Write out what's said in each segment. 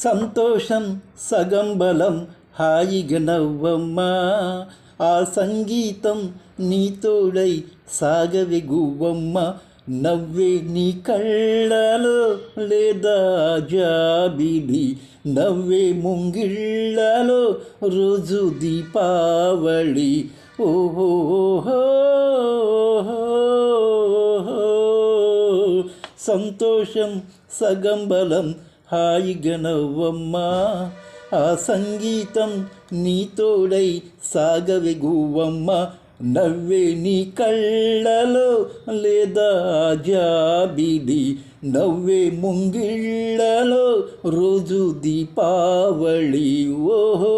సంతోషం సగం బలం హాయిగా నవ్వమ్మా, ఆ సంగీతం నీ తోడై సాగవే గువ్వమ్మ. నవ్వే నీ కళ్ళలో లేదా జాబిలి, నవ్వే ముంగిళ్ళలో రోజు దీపావళి. ఓహో సంతోషం సగం బలం హాయిగా నవ్వమ్మా, ఆ సంగీతం నీ తోడై సాగవే గువ్వమ్మ. నవ్వే నీ కళ్ళలో లేదా జాబిలి, నవ్వే ముంగిళ్ళలో రోజు దీపావళి. ఓహో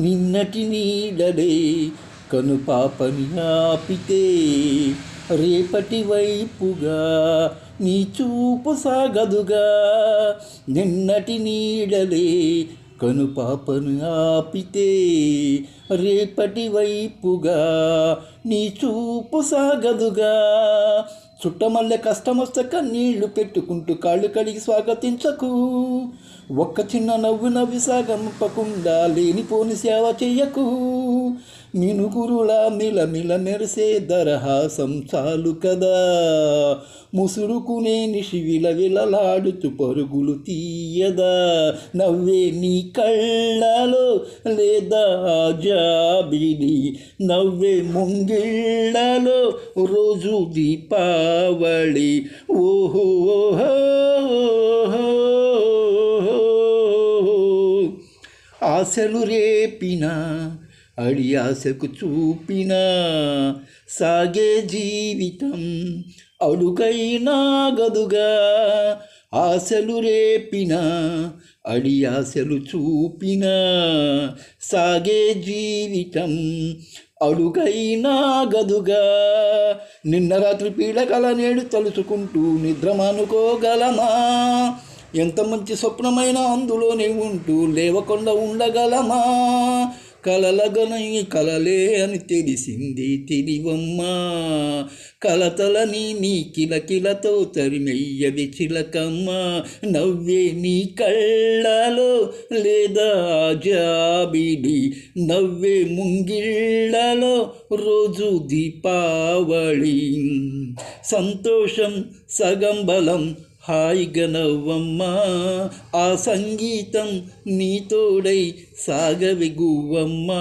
నిన్నటి నీడలే కనుపాపని ఆపితే రేపటి వైపుగా నీ చూపు సాగదుగా. నిన్నటి నీడలే కనుపాపను ఆపితే రేపటి వైపుగా నీ చూపు సాగదుగా. చుట్టమల్లె కష్టమొస్తే కన్నీళ్లు పెట్టుకుంటూ కాళ్ళు కడిగి స్వాగతించకు. ఒక్క చిన్న నవ్వు నవ్వి సాగంపకుండా లేనిపోని సేవ చెయ్యకు. మినుగురులా మిలమిల మెరిసే దరహాసం చాలు కదా, ముసురుకునే నిశివిల విలలాడుతూ పరుగులు తీయదా. నవ్వే నీ కళ్ళలో లేదా జాబిలి, నవ్వే ముంగిళ్ళలో రోజు దీపావళి. ఓహో ఆశలు రేపిన అడి ఆశకు చూపిన సాగే జీవితం అడుగైనా గదుగా. ఆశలు రేపిన అడి ఆశలు చూపిన సాగే జీవితం అడుగైనా గదుగా. నిన్న రాత్రి పీడకల నేడు తలుచుకుంటూ నిద్రమానుకోగలమా? ఎంత మంచి స్వప్నమైనా అందులోనే ఉంటూ లేవకుండా ఉండగలమా? కలలగనై కలలే అని తెలిసింది తెలివమ్మా, కలతలని నీ కిలకిలతో తరిమెయ్యవి చిలకమ్మ. నవ్వే నీ కళ్ళలో లేదా జాబిలి, నవ్వే ముంగిళ్ళలో రోజు దీపావళి. సంతోషం సగం బలం హాయిగా నవ్వమ్మా, ఆ సంగీతం నీ తోడై సాగవే గువ్వమ్మా.